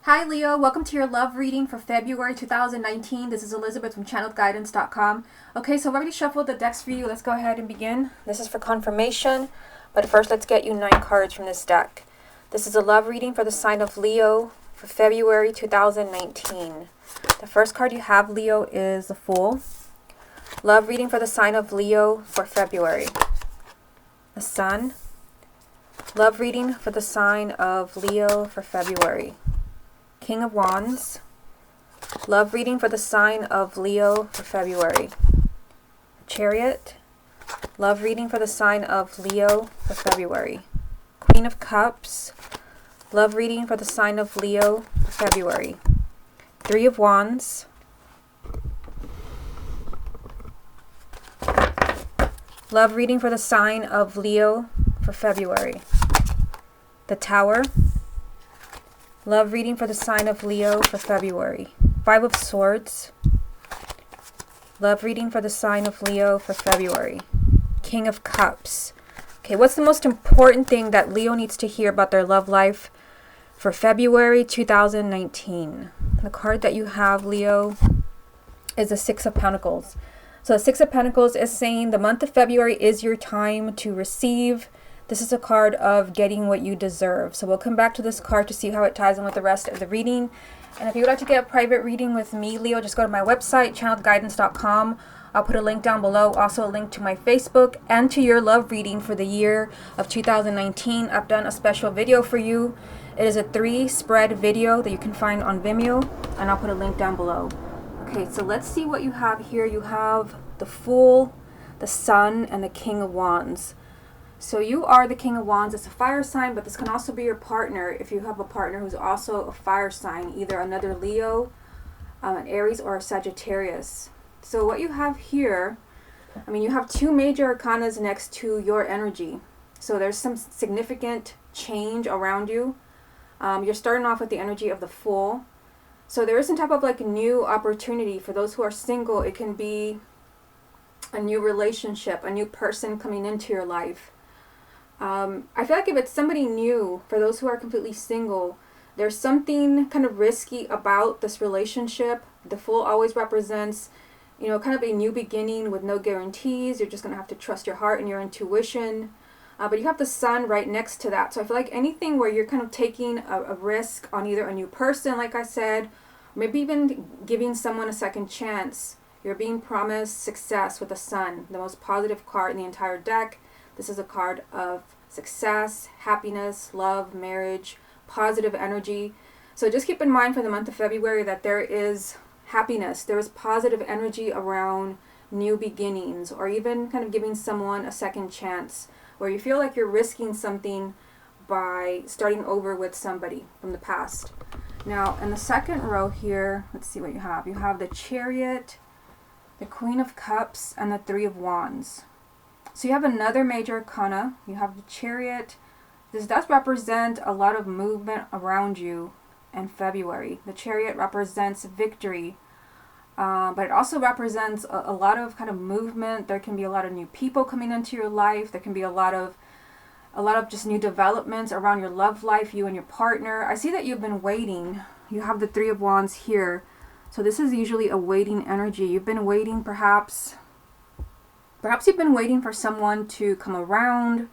Hi Leo, welcome to your love reading for February 2019. This is Elizabeth from channeledguidance.com. Okay, so I've already shuffled the decks for you. Let's go ahead and begin. This is for confirmation, but first let's get you 9 cards from this deck. This is a love reading for the sign of Leo for February 2019. The first card you have, Leo, is the Fool. Love reading for the sign of Leo for February. The Sun. Love reading for the sign of Leo for February. King of Wands. Love reading for the sign of Leo for February. Chariot. Love reading for the sign of Leo for February. Queen of Cups. Love reading for the sign of Leo for February. 3 of Wands. Love reading for the sign of Leo for February. The Tower. Love reading for the sign of Leo for February. 5 of Swords. Love reading for the sign of Leo for February. King of Cups. Okay, what's the most important thing that Leo needs to hear about their love life for February 2019? The card that you have, Leo, is the 6 of Pentacles. So the 6 of Pentacles is saying the month of February is your time to receive. This is a card of getting what you deserve. So we'll come back to this card to see how it ties in with the rest of the reading. And if you would like to get a private reading with me, Leo, just go to my website, channeledguidance.com. I'll put a link down below, also a link to my Facebook and to your love reading for the year of 2019. I've done a special video for you. It is a 3-spread video that you can find on Vimeo, and I'll put a link down below. Okay, so let's see what you have here. You have the Fool, the Sun, and the King of Wands. So you are the King of Wands. It's a fire sign, but this can also be your partner if you have a partner who's also a fire sign, either another Leo, an Aries, or a Sagittarius. So what you have here, you have 2 major arcanas next to your energy. So there's some significant change around you. You're starting off with the energy of the Fool. So there is some type of like new opportunity for those who are single. It can be a new relationship, a new person coming into your life. I feel like if it's somebody new, for those who are completely single, there's something kind of risky about this relationship. The Fool always represents, kind of a new beginning with no guarantees. You're just going to have to trust your heart and your intuition. But you have the Sun right next to that. So I feel like anything where you're kind of taking a risk on either a new person, like I said, maybe even giving someone a second chance. You're being promised success with the Sun, the most positive card in the entire deck. This is a card of success, happiness, love, marriage, positive energy. So just keep in mind for the month of February that there is happiness. There is positive energy around new beginnings, or even kind of giving someone a second chance where you feel like you're risking something by starting over with somebody from the past. Now, in the second row here, let's see what you have. You have the Chariot, the Queen of Cups, and the 3 of Wands. So you have another major arcana. You have the Chariot. This does represent a lot of movement around you in February. The Chariot represents victory, but it also represents a lot of kind of movement. There can be a lot of new people coming into your life. There can be a lot of just new developments around your love life, you and your partner. I see that you've been waiting. You have the 3 of Wands here. So this is usually a waiting energy. You've been waiting Perhaps you've been waiting for someone to come around.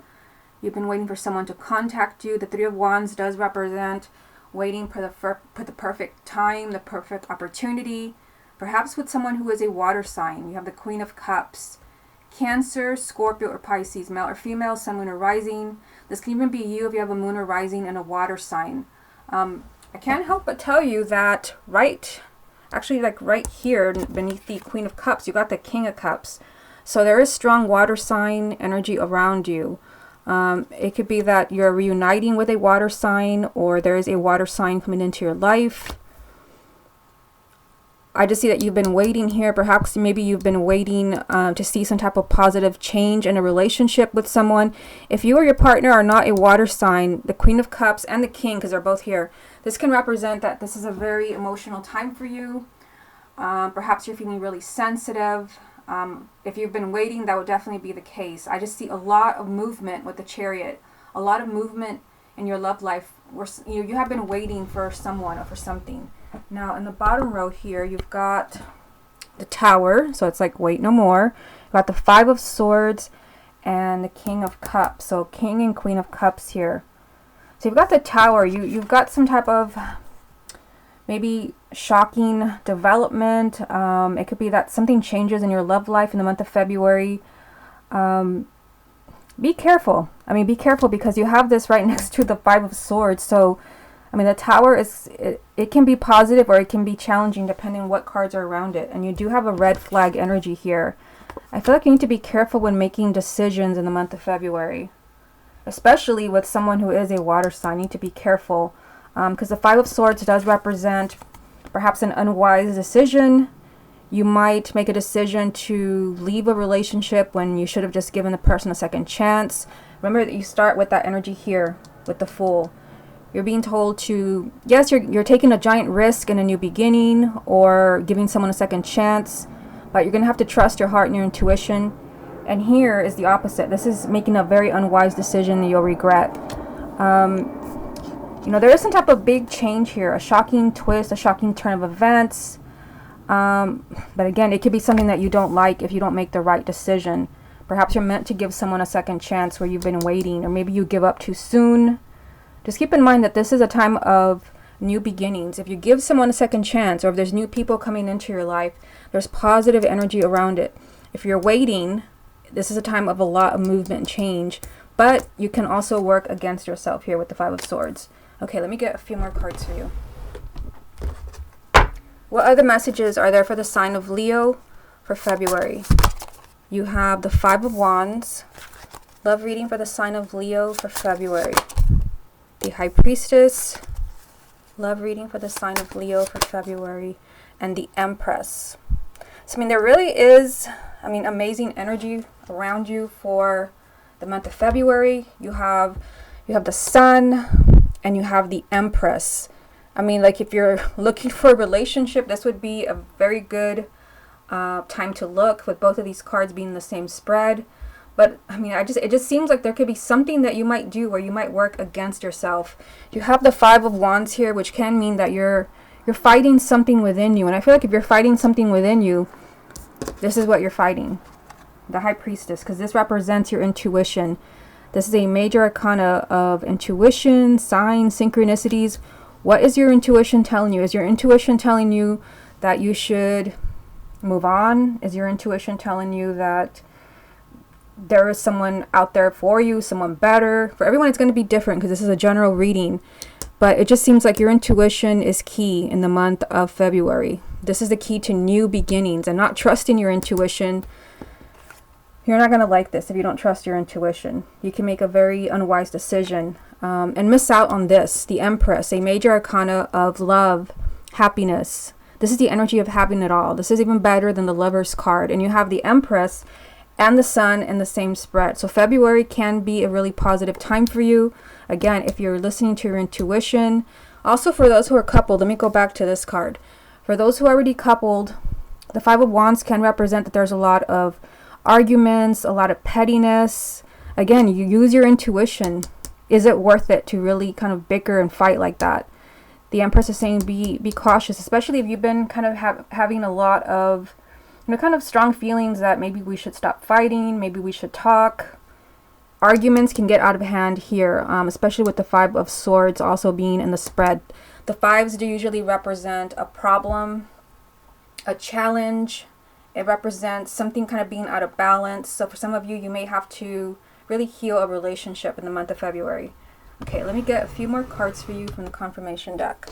You've been waiting for someone to contact you. The 3 of Wands does represent waiting for the perfect time, the perfect opportunity. Perhaps with someone who is a water sign. You have the Queen of Cups. Cancer, Scorpio, or Pisces, male or female, sun, moon, or rising. This can even be you if you have a moon or rising in a water sign. I can't help but tell you that right here beneath the Queen of Cups, you got the King of Cups. So there is strong water sign energy around you. It could be that you're reuniting with a water sign, or there is a water sign coming into your life. I just see that you've been waiting here. Perhaps maybe you've been waiting to see some type of positive change in a relationship with someone. If you or your partner are not a water sign, the Queen of Cups and the King, because they're both here, this can represent that this is a very emotional time for you. Perhaps you're feeling really sensitive. If you've been waiting, that would definitely be the case. I just see a lot of movement with the Chariot, a lot of movement in your love life. You have been waiting for someone or for something. Now, in the bottom row here, you've got the Tower. So it's like, wait no more. You've got the Five of Swords and the King of Cups. So King and Queen of Cups here. So you've got the Tower. You've got some type of maybe shocking development. It could be that something changes in your love life in the month of February. Be careful. I mean, be careful because you have this right next to the Five of Swords. So, I mean, the Tower is, it can be positive or it can be challenging depending on what cards are around it. And you do have a red flag energy here. I feel like you need to be careful when making decisions in the month of February, especially with someone who is a water sign. You need to be careful because the Five of Swords does represent perhaps an unwise decision. You might make a decision to leave a relationship when you should have just given the person a second chance. Remember that you start with that energy here with the Fool. You're being told to, yes, you're taking a giant risk in a new beginning or giving someone a second chance, but you're going to have to trust your heart and your intuition. And here is the opposite. This is making a very unwise decision that you'll regret. You know, there is some type of big change here, a shocking twist, a shocking turn of events. But again, it could be something that you don't like if you don't make the right decision. Perhaps you're meant to give someone a second chance where you've been waiting, or maybe you give up too soon. Just keep in mind that this is a time of new beginnings. If you give someone a second chance, or if there's new people coming into your life, there's positive energy around it. If you're waiting, this is a time of a lot of movement and change, but you can also work against yourself here with the Five of Swords. Okay, let me get a few more cards for you. What other messages are there for the sign of Leo for February? You have the Five of Wands. Love reading for the sign of Leo for February. The High Priestess. Love reading for the sign of Leo for February. And the Empress. So, I mean, there really is, amazing energy around you for the month of February. You have the Sun and you have the Empress. I mean, like if you're looking for a relationship, this would be a very good time to look with both of these cards being the same spread. But I mean, it just seems like there could be something that you might do where you might work against yourself. You have the Five of Wands here, which can mean that you're fighting something within you. And I feel like if you're fighting something within you, this is what you're fighting. The High Priestess, because this represents your intuition. This is a major arcana of intuition, signs, synchronicities. What is your intuition telling you? Is your intuition telling you that you should move on? Is your intuition telling you that there is someone out there for you, someone better? For everyone, it's going to be different because this is a general reading. But it just seems like your intuition is key in the month of February. This is the key to new beginnings and not trusting your intuition. You're not going to like this if you don't trust your intuition. You can make a very unwise decision and miss out on this. The Empress, a major arcana of love, happiness. This is the energy of having it all. This is even better than the Lover's card. And you have the Empress and the Sun in the same spread. So February can be a really positive time for you. Again, if you're listening to your intuition. Also for those who are coupled, let me go back to this card. For those who are already coupled, the Five of Wands can represent that there's a lot of arguments, a lot of pettiness. Again, you use your intuition. Is it worth it to really kind of bicker and fight like that? The Empress is saying be cautious, especially if you've been kind of having a lot of, kind of strong feelings that maybe we should stop fighting, maybe we should talk. Arguments can get out of hand here, especially with the Five of Swords also being in the spread. The fives do usually represent a problem, a challenge. It represents something kind of being out of balance. So for some of you, you may have to really heal a relationship in the month of February. Okay, let me get a few more cards for you from the confirmation deck.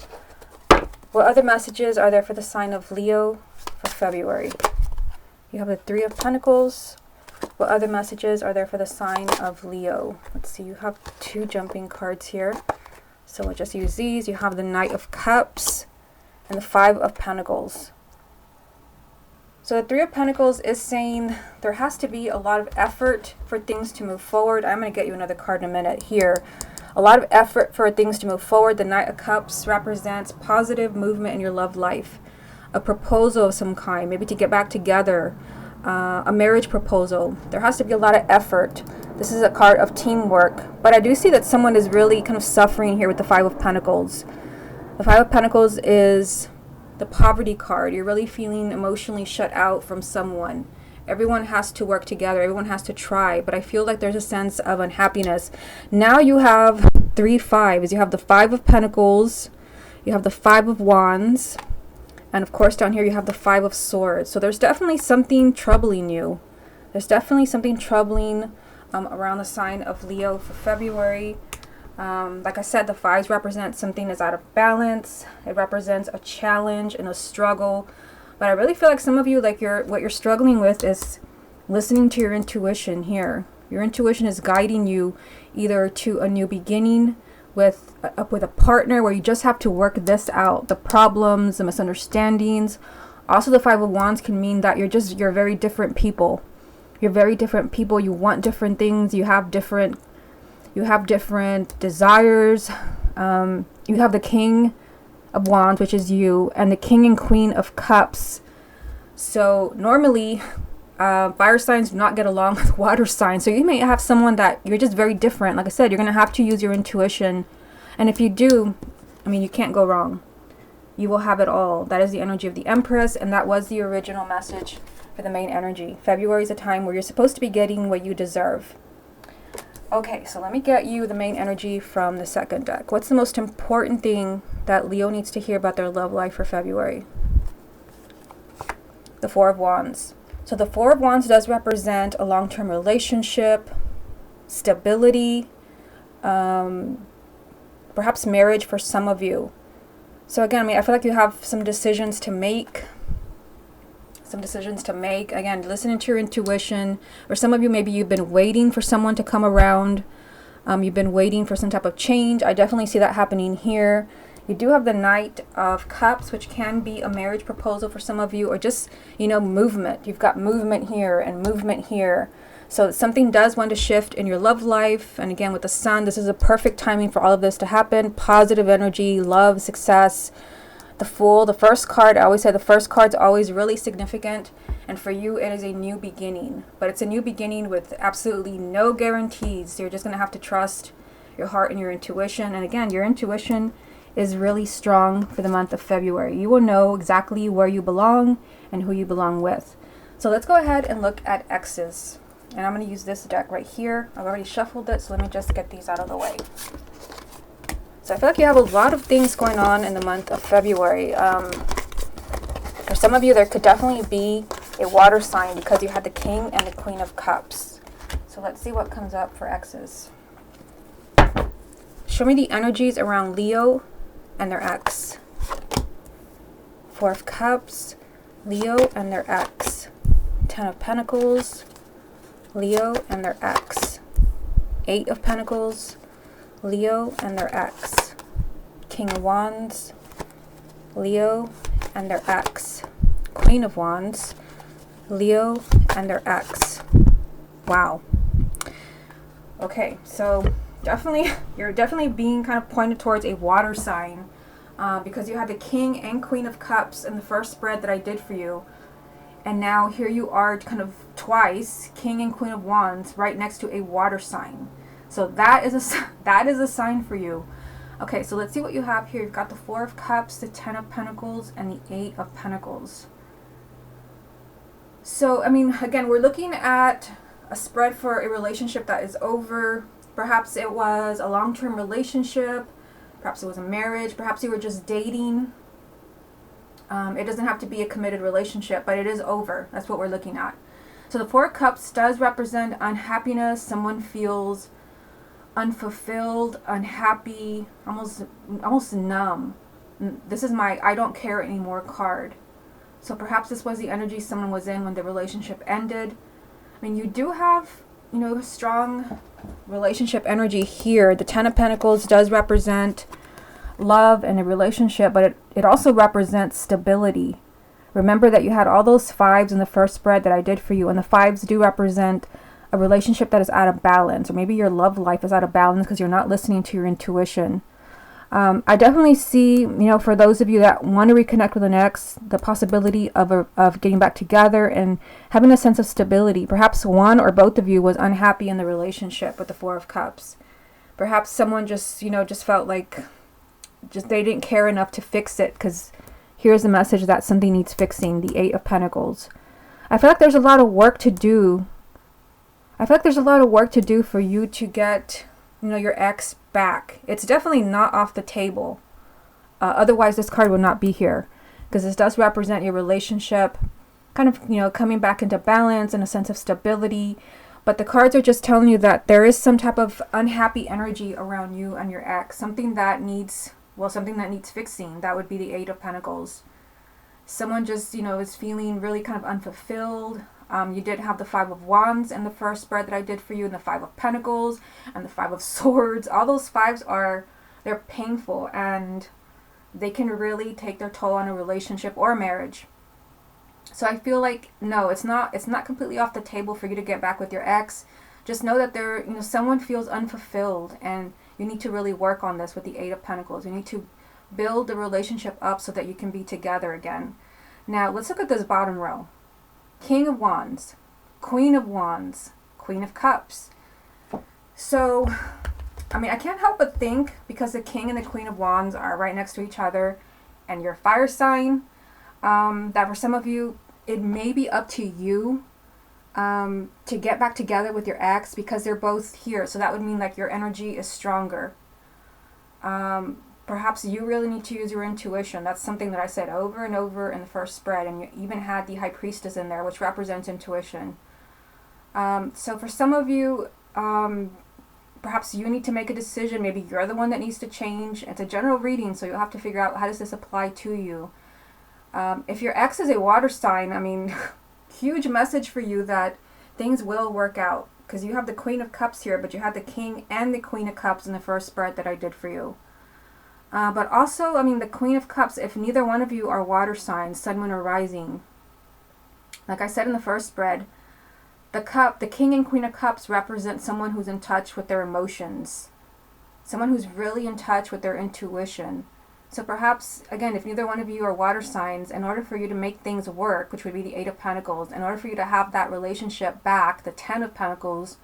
What other messages are there for the sign of Leo for February? You have the Three of Pentacles. What other messages are there for the sign of Leo? Let's see, you have two jumping cards here. So we'll just use these. You have the Knight of Cups and the Five of Pentacles. So the Three of Pentacles is saying there has to be a lot of effort for things to move forward. I'm going to get you another card in a minute here. A lot of effort for things to move forward. The Knight of Cups represents positive movement in your love life. A proposal of some kind, maybe to get back together. a marriage proposal. There has to be a lot of effort. This is a card of teamwork, but I do see that someone is really kind of suffering here with the Five of Pentacles. The Five of Pentacles is the poverty card. You're really feeling emotionally shut out from someone. Everyone has to work together. Everyone has to try, but I feel like there's a sense of unhappiness. Now you have 3 fives. You have the Five of Pentacles, you have the Five of Wands, and of course down here you have the Five of Swords. So there's definitely something troubling you. There's definitely something troubling around the sign of Leo for February. Like I said, the fives represent something that's out of balance. It represents a challenge and a struggle. But I really feel like some of you, like what you're struggling with is listening to your intuition here. Your intuition is guiding you either to a new beginning with a partner where you just have to work this out. The problems, the misunderstandings. Also, the Five of Wands can mean that you're very different people. You're very different people. You want different things. You have different desires. You have the King of Wands, which is you, and the King and Queen of Cups. So normally fire signs do not get along with water signs, so you may have someone that you're just very different. Like I said, you're going to have to use your intuition, and if you do, I mean, you can't go wrong. You will have it all. That is the energy of the Empress, and that was the original message for the main energy. February is a time where you're supposed to be getting what you deserve. Okay, so let me get you the main energy from the second deck. What's the most important thing that Leo needs to hear about their love life for February? The Four of Wands. So the Four of Wands does represent a long-term relationship, stability, perhaps marriage for some of you. So again, I feel like you have some decisions to make. Again, listening to your intuition. Or some of you, maybe you've been waiting for someone to come around. You've been waiting for some type of change. I definitely see that happening here. You do have the Knight of Cups, which can be a marriage proposal for some of you, or just, movement. You've got movement here and movement here. So something does want to shift in your love life. And again, with the Sun, this is a perfect timing for all of this to happen. Positive energy, love, success. The Fool, the first card, I always say the first card's always really significant. And for you, it is a new beginning. But it's a new beginning with absolutely no guarantees. So you're just going to have to trust your heart and your intuition. And again, your intuition is really strong for the month of February. You will know exactly where you belong and who you belong with. So let's go ahead and look at Exes. And I'm going to use this deck right here. I've already shuffled it, so let me just get these out of the way. So I feel like you have a lot of things going on in the month of February. For some of you, there could definitely be a water sign because you had the King and the Queen of Cups. So let's see what comes up for Exes. Show me the energies around Leo and their ex. Four of Cups, Leo and their ex. Ten of Pentacles, Leo and their ex. Eight of Pentacles, Leo and their ex. King of Wands, Leo and their ex. Queen of Wands, Leo and their ex. Wow. Okay, so you're definitely being kind of pointed towards a water sign because you had the King and Queen of Cups in the first spread that I did for you. And now here you are kind of twice, King and Queen of Wands, right next to a water sign. So that is a sign for you. Okay, so let's see what you have here. You've got the Four of Cups, the Ten of Pentacles, and the Eight of Pentacles. So, I mean, again, we're looking at a spread for a relationship that is over. Perhaps it was a long-term relationship. Perhaps it was a marriage. Perhaps you were just dating. It doesn't have to be a committed relationship, but it is over. That's what we're looking at. So the Four of Cups does represent unhappiness. Someone feels unfulfilled, unhappy, almost numb. This is my I don't care anymore card. So perhaps this was the energy someone was in when the relationship ended. I mean, you do have, a strong relationship energy here. The Ten of Pentacles does represent love and a relationship, but it also represents stability. Remember that you had all those fives in the first spread that I did for you, and the fives do represent a relationship that is out of balance, or maybe your love life is out of balance because you're not listening to your intuition. I definitely see, for those of you that want to reconnect with an ex, the possibility of getting back together and having a sense of stability. Perhaps one or both of you was unhappy in the relationship with the Four of Cups. Perhaps someone just felt like they didn't care enough to fix it, because here's the message that something needs fixing, the Eight of Pentacles. I feel like there's a lot of work to do. For you to get, your ex back. It's definitely not off the table. Otherwise, this card would not be here, because this does represent your relationship kind of, coming back into balance and a sense of stability. But the cards are just telling you that there is some type of unhappy energy around you and your ex. Something that needs fixing. That would be the Eight of Pentacles. Someone just, is feeling really kind of unfulfilled. You did have the Five of Wands in the first spread that I did for you, and the Five of Pentacles and the Five of Swords. All those fives they're painful, and they can really take their toll on a relationship or a marriage. So I feel like, no, it's not completely off the table for you to get back with your ex. Just know that someone feels unfulfilled, and you need to really work on this with the Eight of Pentacles. You need to build the relationship up so that you can be together again. Now, let's look at this bottom row. King of Wands, Queen of Wands, Queen of Cups. So, I can't help but think, because the King and the Queen of Wands are right next to each other, and you're a fire sign, that for some of you, it may be up to you to get back together with your ex, because they're both here. So that would mean like your energy is stronger. Perhaps you really need to use your intuition. That's something that I said over and over in the first spread, and you even had the High Priestess in there, which represents intuition. So for some of you, perhaps you need to make a decision. Maybe you're the one that needs to change. It's a general reading, so you'll have to figure out, how does this apply to you? If your ex is a water sign, huge message for you that things will work out, because you have the Queen of Cups here, but you had the King and the Queen of Cups in the first spread that I did for you. But also, the Queen of Cups, if neither one of you are water signs, Sun, Moon, or Rising, like I said in the first spread, the King and Queen of Cups represent someone who's in touch with their emotions, someone who's really in touch with their intuition. So perhaps, again, if neither one of you are water signs, in order for you to make things work, which would be the Eight of Pentacles, in order for you to have that relationship back, the Ten of Pentacles,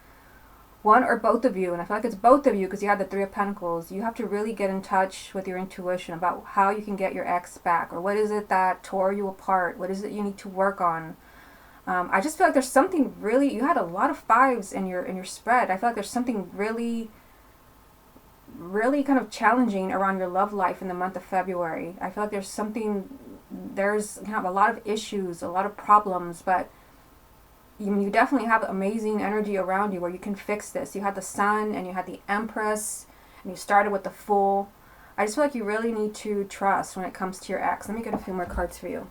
one or both of you, and I feel like it's both of you because you have the Three of Pentacles, you have to really get in touch with your intuition about how you can get your ex back, or what is it that tore you apart, what is it you need to work on. I just feel like there's something really, you had a lot of fives in your spread. I feel like there's something really kind of challenging around your love life in the month of February. I feel like there's a lot of issues, a lot of problems, but you definitely have amazing energy around you where you can fix this. You had the Sun, and you had the Empress, and you started with the Fool. I just feel like you really need to trust when it comes to your ex. Let me get a few more cards for you.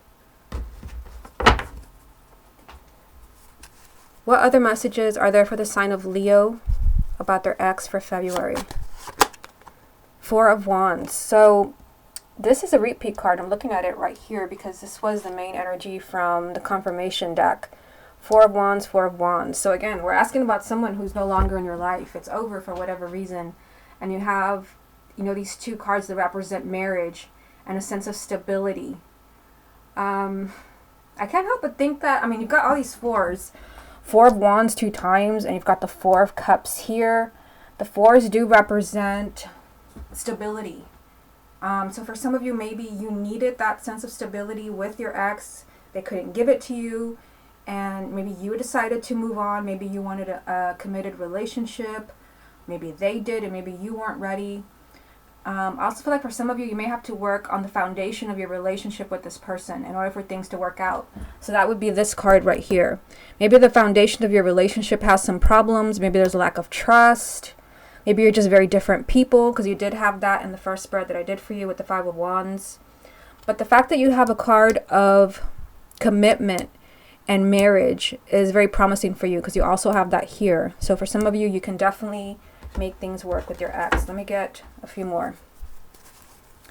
What other messages are there for the sign of Leo about their ex for February? Four of Wands. So this is a repeat card. I'm looking at it right here because this was the main energy from the confirmation deck. Four of Wands, Four of Wands. So again, we're asking about someone who's no longer in your life. It's over for whatever reason. And you have, these two cards that represent marriage and a sense of stability. I can't help but think that, you've got all these fours. Four of Wands 2 times, and you've got the Four of Cups here. The fours do represent stability. So for some of you, maybe you needed that sense of stability with your ex. They couldn't give it to you. And maybe you decided to move on. Maybe you wanted a committed relationship. Maybe they did, and maybe you weren't ready. I also feel like for some of you, you may have to work on the foundation of your relationship with this person in order for things to work out. So that would be this card right here. Maybe the foundation of your relationship has some problems. Maybe there's a lack of trust. Maybe you're just very different people, because you did have that in the first spread that I did for you with the Five of Wands. But the fact that you have a card of commitment and marriage is very promising for you, because you also have that here. So for some of you, you can definitely make things work with your ex. Let me get a few more.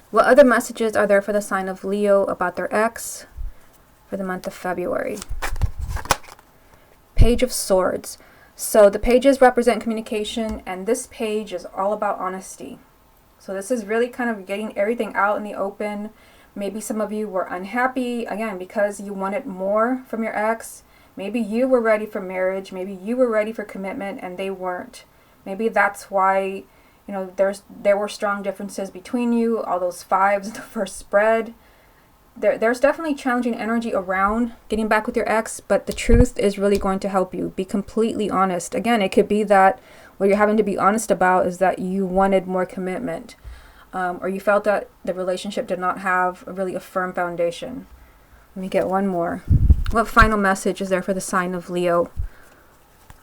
What other messages are there for the sign of Leo about their ex for the month of February? Page of Swords. So the pages represent communication, and this page is all about honesty. So this is really kind of getting everything out in the open. Maybe some of you were unhappy, again, because you wanted more from your ex. Maybe you were ready for marriage. Maybe you were ready for commitment and they weren't. Maybe that's why, you know, there were strong differences between you, all those fives in the first spread. There's definitely challenging energy around getting back with your ex, but the truth is really going to help you. Be completely honest. Again, it could be that what you're having to be honest about is that you wanted more commitment. Or you felt that the relationship did not have really a firm foundation. Let me get one more. What final message is there for the sign of Leo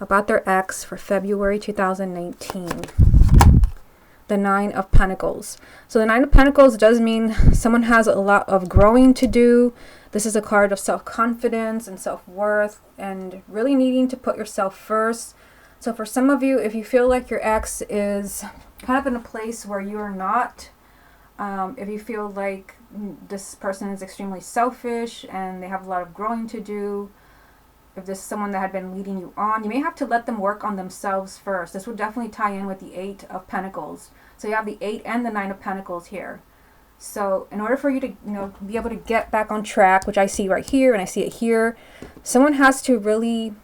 about their ex for February 2019? The Nine of Pentacles. So the Nine of Pentacles does mean someone has a lot of growing to do. This is a card of self-confidence and self-worth and really needing to put yourself first. So for some of you, if you feel like your ex is kind of in a place where you are not, if you feel like this person is extremely selfish and they have a lot of growing to do, if this is someone that had been leading you on, you may have to let them work on themselves first. This would definitely tie in with the Eight of Pentacles. So you have the 8 and the 9 of Pentacles here. So in order for you to, be able to get back on track, which I see right here and I see it here, someone has to really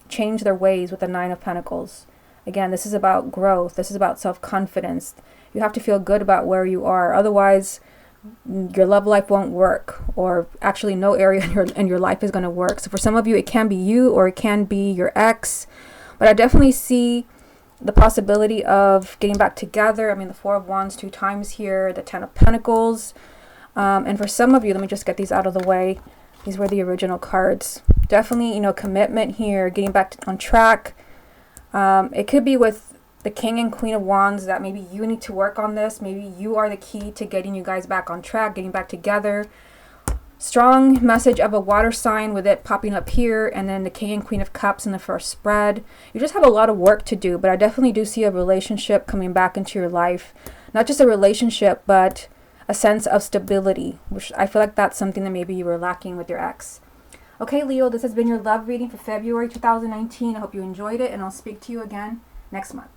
change their ways with the 9 of Pentacles. Again, this is about growth. This is about self-confidence. You have to feel good about where you are. Otherwise, your love life won't work, or actually no area in your life is going to work. So for some of you, it can be you or it can be your ex. But I definitely see the possibility of getting back together. I mean, the Four of Wands 2 times here, the 10 of Pentacles. And for some of you, let me just get these out of the way. These were the original cards. Definitely, commitment here, getting back on track. It could be with the King and Queen of Wands that maybe you need to work on this. Maybe you are the key to getting you guys back on track, getting back together. Strong message of a water sign with it popping up here, and then the King and Queen of Cups in the first spread. You just have a lot of work to do, but I definitely do see a relationship coming back into your life. Not just a relationship, but a sense of stability, which I feel like that's something that maybe you were lacking with your ex. Okay, Leo, this has been your love reading for February 2019. I hope you enjoyed it, and I'll speak to you again next month.